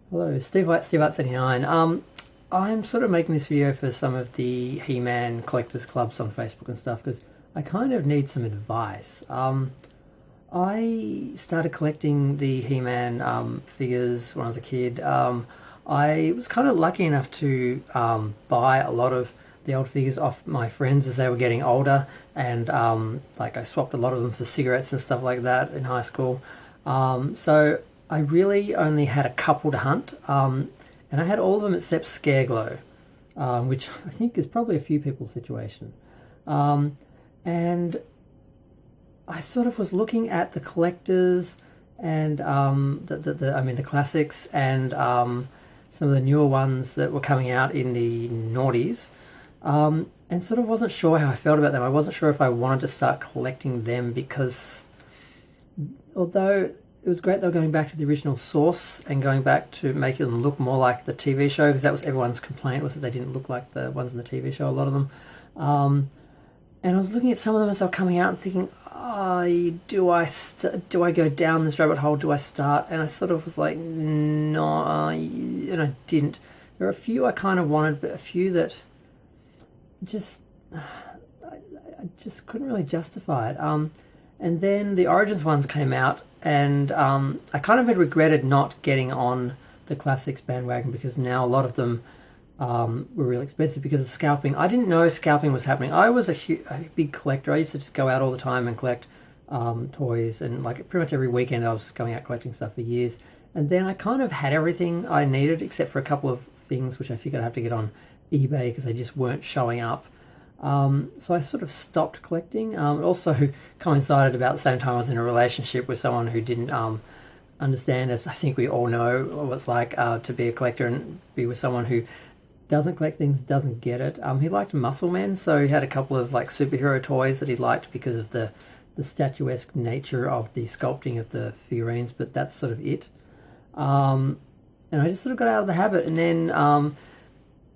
Hello, Steve White, Steve White 79. I'm sort of making this video for some of the He-Man collectors clubs on Facebook and stuff because I kind of need some advice. I started collecting the He-Man figures when I was a kid. I was kind of lucky enough to buy a lot of the old figures off my friends as they were getting older, and like I swapped a lot of them for cigarettes and stuff like that in high school. So I really only had a couple to hunt, and I had all of them except Scareglow, which I think is probably a few people's situation. And I sort of was looking at the collectors and the classics and some of the newer ones that were coming out in the noughties, and sort of wasn't sure how I felt about them. I wasn't sure if I wanted to start collecting them because although it was great they were going back to the original source and going back to making them look more like the TV show, because that was everyone's complaint, was that they didn't look like the ones in the TV show, a lot of them. And I was looking at some of them as they were coming out and thinking, do I go down this rabbit hole? Do I start? And I sort of was like, no, and I didn't. There are a few I kind of wanted, but a few that just I just couldn't really justify it. And then the Origins ones came out, and I kind of had regretted not getting on the classics bandwagon because now a lot of them were really expensive because of scalping. I didn't know scalping was happening. I was a big collector. I used to just go out all the time and collect toys, and like pretty much every weekend I was going out collecting stuff for years. And then I kind of had everything I needed except for a couple of things which I figured I'd have to get on eBay because they just weren't showing up. So I sort of stopped collecting. It also coincided about the same time I was in a relationship with someone who didn't understand, as I think we all know what it's like to be a collector and be with someone who doesn't collect things, doesn't get it. He liked muscle men, so he had a couple of like superhero toys that he liked because of the statuesque nature of the sculpting of the figurines, but that's sort of it. And I just sort of got out of the habit, and then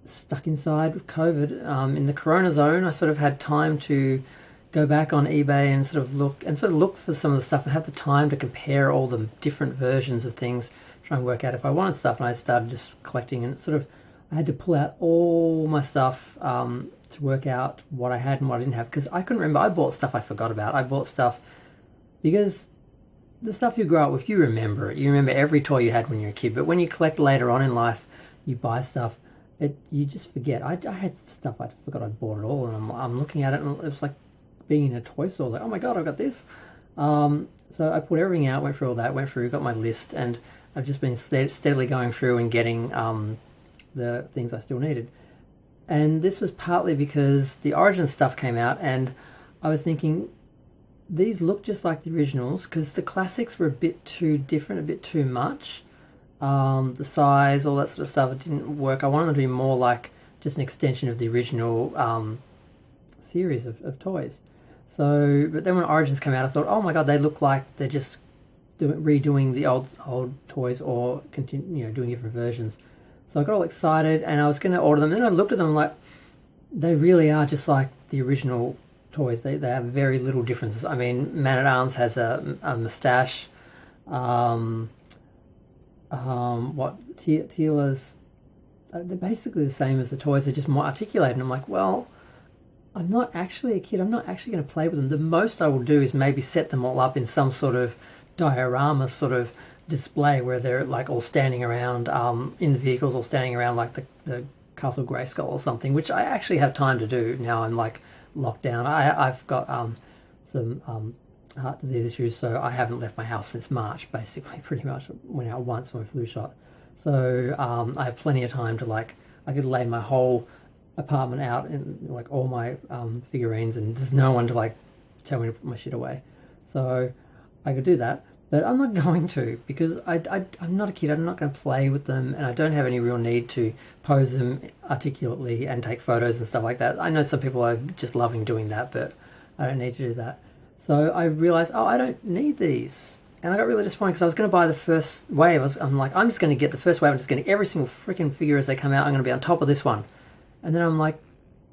stuck inside with COVID. In the Corona zone, I sort of had time to go back on eBay and sort of look for some of the stuff and have the time to compare all the different versions of things, try and work out if I wanted stuff. And I started just collecting, and sort of I had to pull out all my stuff to work out what I had and what I didn't have, because I couldn't remember. I bought stuff I forgot about. I bought stuff because the stuff you grow up with, you remember it. You remember every toy you had when you were a kid, but when you collect later on in life, you buy stuff, you just forget. I had stuff I forgot I'd bought it all, and I'm looking at it, and it was like being in a toy store. I was like, oh my god, I've got this. So I put everything out, went through all that, got my list, and I've just been steadily going through and getting the things I still needed. And this was partly because the Origin stuff came out, and I was thinking, these look just like the originals, because the classics were a bit too different, a bit too much. The size, all that sort of stuff, it didn't work. I wanted them to be more like just an extension of the original series of toys. So, but then when Origins came out, I thought, oh my god, they look like they're just redoing the old toys, or doing different versions. So I got all excited, and I was going to order them. And then I looked at them and like, they really are just like the original toys. They have very little differences. I mean, Man-at-Arms has a moustache. Teela's, they're basically the same as the toys. They're just more articulated. And I'm like, well, I'm not actually a kid. I'm not actually going to play with them. The most I will do is maybe set them all up in some sort of diorama sort of display where they're like all standing around in the vehicles, or standing around like the Castle Grayskull or something, which I actually have time to do now. I'm like locked down. I've got some heart disease issues, so I haven't left my house since March, basically. Pretty much went out once for a flu shot, so I have plenty of time to like, I could lay my whole apartment out in like all my figurines, and there's no one to like tell me to put my shit away, so I could do that. But I'm not going to, because I'm not a kid. I'm not going to play with them, and I don't have any real need to pose them articulately and take photos and stuff like that. I know some people are just loving doing that, but I don't need to do that. So I realised, I don't need these. And I got really disappointed because I was going to buy the first wave. I'm like, I'm just going to get the first wave. I'm just getting every single freaking figure as they come out. I'm going to be on top of this one. And then I'm like,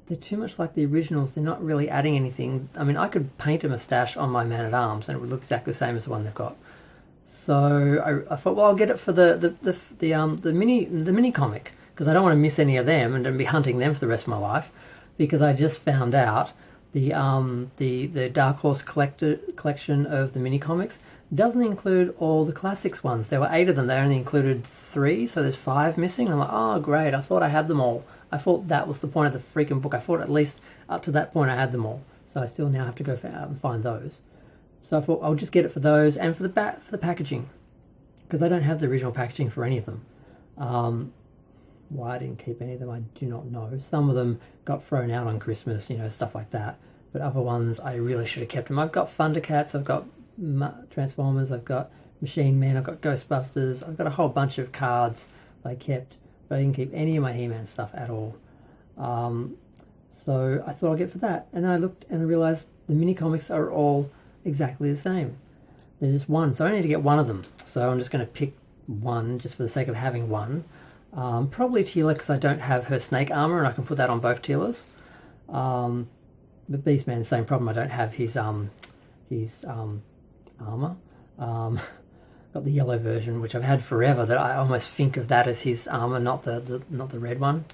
they're too much like the originals. They're not really adding anything. I mean, I could paint a moustache on my Man-at-Arms and it would look exactly the same as the one they've got. So I thought, well, I'll get it for the mini comic, because I don't want to miss any of them and then be hunting them for the rest of my life, because I just found out the Dark Horse collection of the mini comics doesn't include all the classics ones. There were 8 of them. They only included 3, so there's 5 missing. I'm like, oh great! I thought I had them all. I thought that was the point of the freaking book. I thought at least up to that point I had them all. So I still now have to go out and find those. So I thought I'll just get it for those and for the packaging, because I don't have the original packaging for any of them. Why I didn't keep any of them, I do not know. Some of them got thrown out on Christmas, stuff like that. But other ones, I really should have kept them. I've got Thundercats, I've got Transformers, I've got Machine Men, I've got Ghostbusters, I've got a whole bunch of cards that I kept, but I didn't keep any of my He-Man stuff at all. So I thought I'd get for that. And then I looked and I realised the mini comics are all exactly the same. There's just one, so I need to get one of them. So I'm just going to pick one just for the sake of having one. Probably Teela, because I don't have her snake armor and I can put that on both Teelas. But Beastman, same problem. I don't have his armor. Got the yellow version, which I've had forever. That I almost think of that as his armor, not the red one.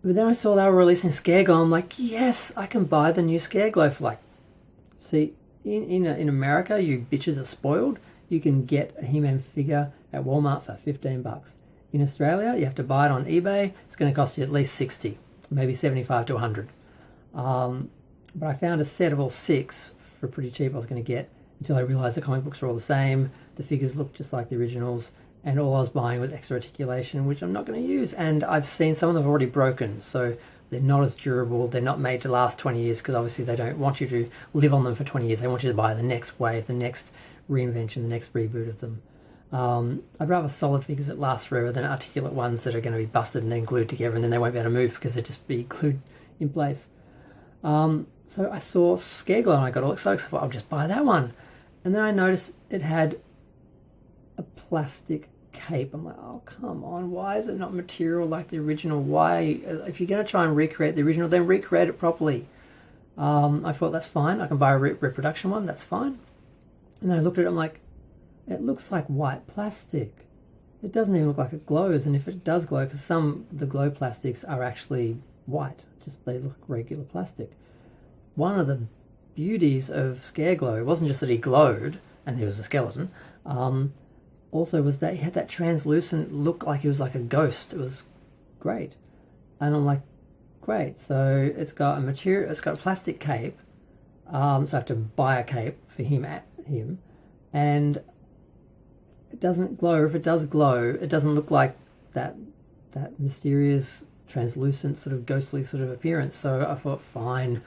But then I saw they were releasing Scareglow. I'm like, yes, I can buy the new Scareglow for See, in America, you bitches are spoiled. You can get a He-Man figure at Walmart for $15. In Australia, you have to buy it on eBay. It's going to cost you at least 60, maybe 75 to 100. But I found a set of all 6 for pretty cheap. I was going to get, until I realised the comic books are all the same. The figures look just like the originals, and all I was buying was extra articulation, which I'm not going to use. And I've seen some of them have already broken, so they're not as durable. They're not made to last 20 years, because obviously they don't want you to live on them for 20 years. They want you to buy the next wave, the next reinvention, the next reboot of them. I'd rather solid figures that last forever than articulate ones that are going to be busted and then glued together, and then they won't be able to move because they'll just be glued in place. So I saw Scareglow and I got all excited. So I thought, I'll just buy that one. And then I noticed it had a plastic cape. I'm like, oh, come on. Why is it not material like the original? Why? If you're going to try and recreate the original, then recreate it properly. I thought, that's fine. I can buy a reproduction one. That's fine. And then I looked at it. I'm like, it looks like white plastic. It doesn't even look like it glows. And if it does glow, because the glow plastics are actually white, just they look regular plastic. One of the beauties of Scareglow wasn't just that he glowed and he was a skeleton, also was that he had that translucent look, like he was like a ghost. It was great. And I'm like, great. So it's got a plastic cape, so I have to buy a cape for him, and it doesn't glow. If it does glow, it doesn't look like that mysterious, translucent, sort of ghostly sort of appearance. So I thought, fine.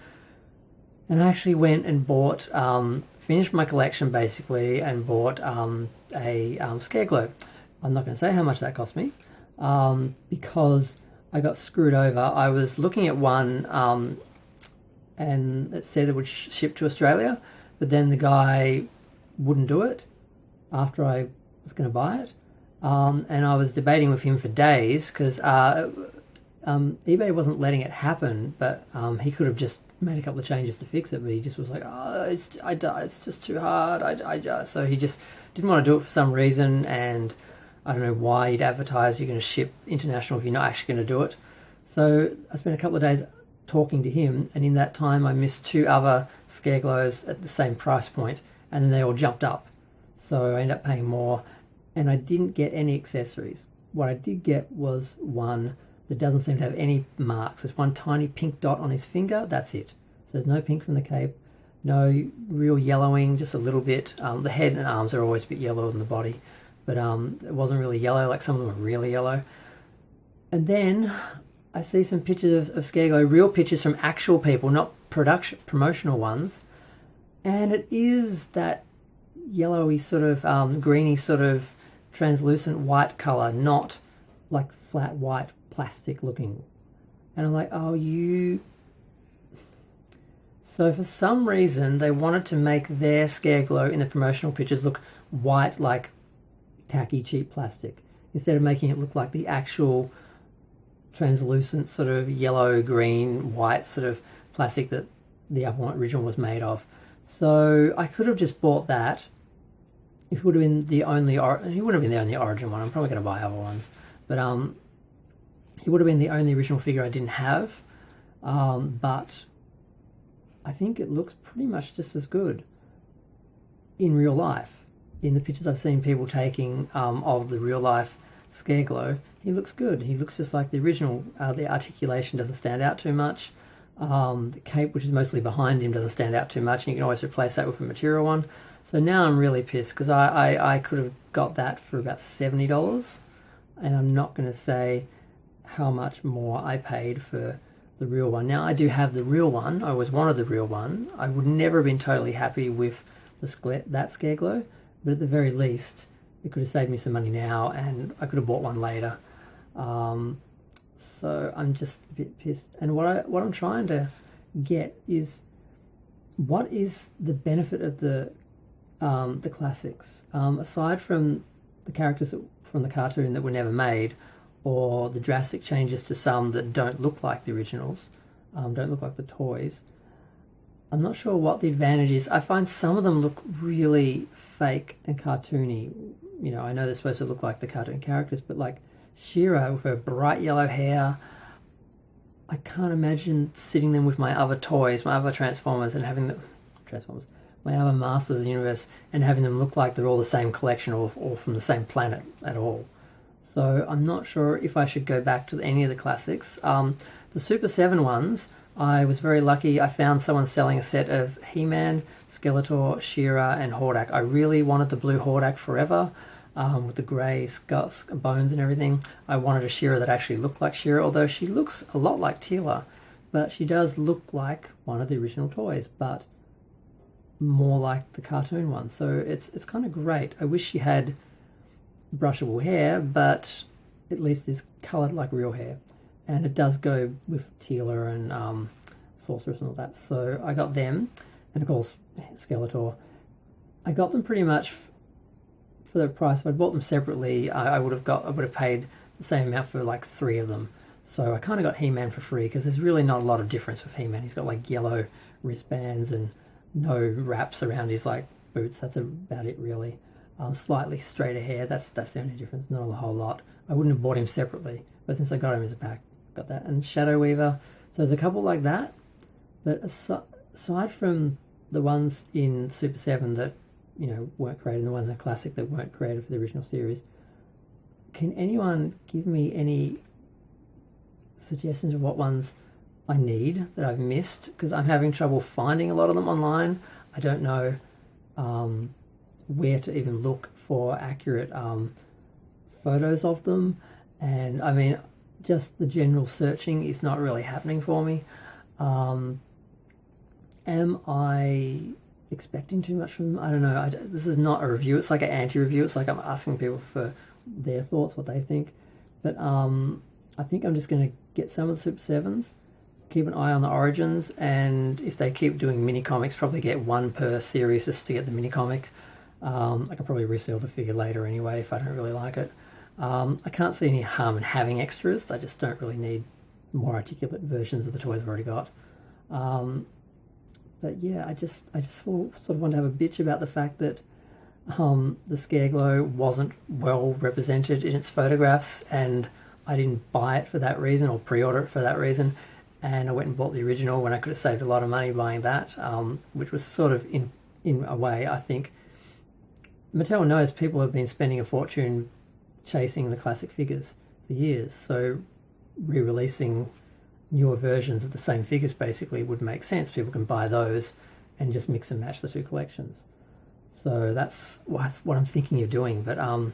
And I actually went and bought, finished my collection basically, and bought a Scareglow. I'm not going to say how much that cost me, because I got screwed over. I was looking at one, and it said it would ship to Australia, but then the guy wouldn't do it after I was going to buy it. And I was debating with him for days, because eBay wasn't letting it happen, but he could have just made a couple of changes to fix it, but he just was like, oh, it's just too hard. So he just didn't want to do it for some reason, and I don't know why he'd advertise you're going to ship international if you're not actually going to do it. So I spent a couple of days talking to him, and in that time I missed 2 other Scareglows at the same price point, and then they all jumped up. So I ended up paying more, and I didn't get any accessories. What I did get was one that doesn't seem to have any marks. There's one tiny pink dot on his finger. That's it. So there's no pink from the cape, no real yellowing, just a little bit. The head and arms are always a bit yellower than the body, but it wasn't really yellow, like some of them were really yellow. And then I see some pictures of Scareglow, real pictures from actual people, not promotional ones, and it is that yellowy sort of greeny sort of translucent white colour, not like flat white plastic looking. And I'm like, oh, so for some reason they wanted to make their Scareglow in the promotional pictures look white, like tacky cheap plastic, instead of making it look like the actual translucent sort of yellow, green, white sort of plastic that the other one original was made of. So I could have just bought that if he would have been the only, he wouldn't have been the only Origin one. I'm probably going to buy other ones, but he would have been the only original figure I didn't have. But I think it looks pretty much just as good in real life. In the pictures I've seen people taking of the real life Scareglow, he looks good. He looks just like the original. The articulation doesn't stand out too much. The cape, which is mostly behind him, doesn't stand out too much, and you can always replace that with a material one. So now I'm really pissed because I could have got that for about $70, and I'm not going to say how much more I paid for the real one. Now I do have the real one. I always wanted the real one. I would never have been totally happy with that Scareglow, but at the very least it could have saved me some money now, and I could have bought one later. So I'm just a bit pissed. And what I'm trying to get is, what is the benefit of the classics, aside from the characters from the cartoon that were never made, or the drastic changes to some that don't look like the originals, don't look like the toys. I'm not sure what the advantage is. I find some of them look really fake and cartoony. You know, I know they're supposed to look like the cartoon characters, but like She-Ra with her bright yellow hair, I can't imagine sitting them with my other toys, my other Transformers, and having my other Masters of the Universe, and having them look like they're all the same collection or from the same planet at all. So I'm not sure if I should go back to any of the classics. The Super 7 ones, I was very lucky. I found someone selling a set of He-Man, Skeletor, She-Ra, and Hordak. I really wanted the blue Hordak forever, with the grey bones and everything. I wanted a She-Ra that actually looked like She-Ra, although she looks a lot like Teela, but she does look like one of the original toys, but more like the cartoon one. So it's kind of great. I wish she had brushable hair, but at least it's coloured like real hair, and it does go with Teela and Sorceress and all that. So I got them, and of course Skeletor. I got them pretty much for the price. If I'd bought them separately, I would have paid the same amount for like 3 of them. So I kind of got He-Man for free because there's really not a lot of difference with He-Man. He's got like yellow wristbands and no wraps around his like boots. That's about it really. Slightly straighter hair. That's the only difference. Not a whole lot. I wouldn't have bought him separately, but since I got him as a pack, got that. And Shadow Weaver. So there's a couple like that. But aside from the ones in Super 7 that, you know, weren't created, and the ones in Classic that weren't created for the original series, can anyone give me any suggestions of what ones I need that I've missed? Because I'm having trouble finding a lot of them online. I don't know where to even look for accurate photos of them, and I mean, just the general searching is not really happening for me. Am I expecting too much from them? I don't know. This is not a review. It's like an anti-review. It's like I'm asking people for their thoughts, what they think. But I think I'm just going to get some of the Super 7s, keep an eye on the Origins, and if they keep doing mini comics, probably get one per series just to get the mini comic. I could probably resell the figure later anyway if I don't really like it. I can't see any harm in having extras. I just don't really need more articulate versions of the toys I've already got. But yeah, I just sort of want to have a bitch about the fact that the Scareglow wasn't well represented in its photographs, and I didn't buy it for that reason or pre-order it for that reason, and I went and bought the original when I could have saved a lot of money buying that, which was sort of, in a way, I think, Mattel knows people have been spending a fortune chasing the classic figures for years, so re-releasing newer versions of the same figures basically would make sense. People can buy those and just mix and match the two collections. So that's what I'm thinking of doing. But I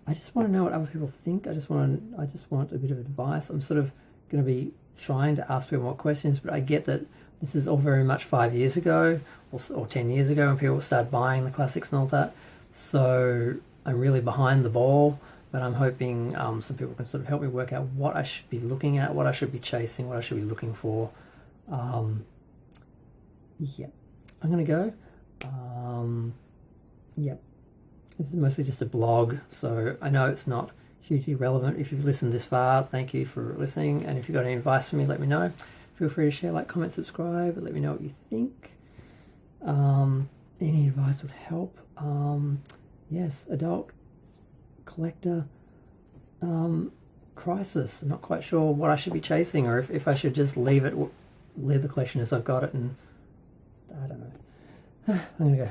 just want to know what other people think. I just want a bit of advice. I'm sort of going to be trying to ask people more questions, but I get that this is all very much 5 years ago or 10 years ago when people started buying the classics and all that. So I'm really behind the ball, but I'm hoping some people can sort of help me work out what I should be looking at, what I should be chasing, what I should be looking for. Yeah, I'm going to go. Yep. This is mostly just a blog, so I know it's not hugely relevant. If you've listened this far, thank you for listening, and if you've got any advice for me, let me know. Feel free to share, like, comment, subscribe, let me know what you think. Any advice would help. Yes, adult collector crisis. I'm not quite sure what I should be chasing, or if I should just leave the collection as I've got it, and I don't know. I'm gonna go.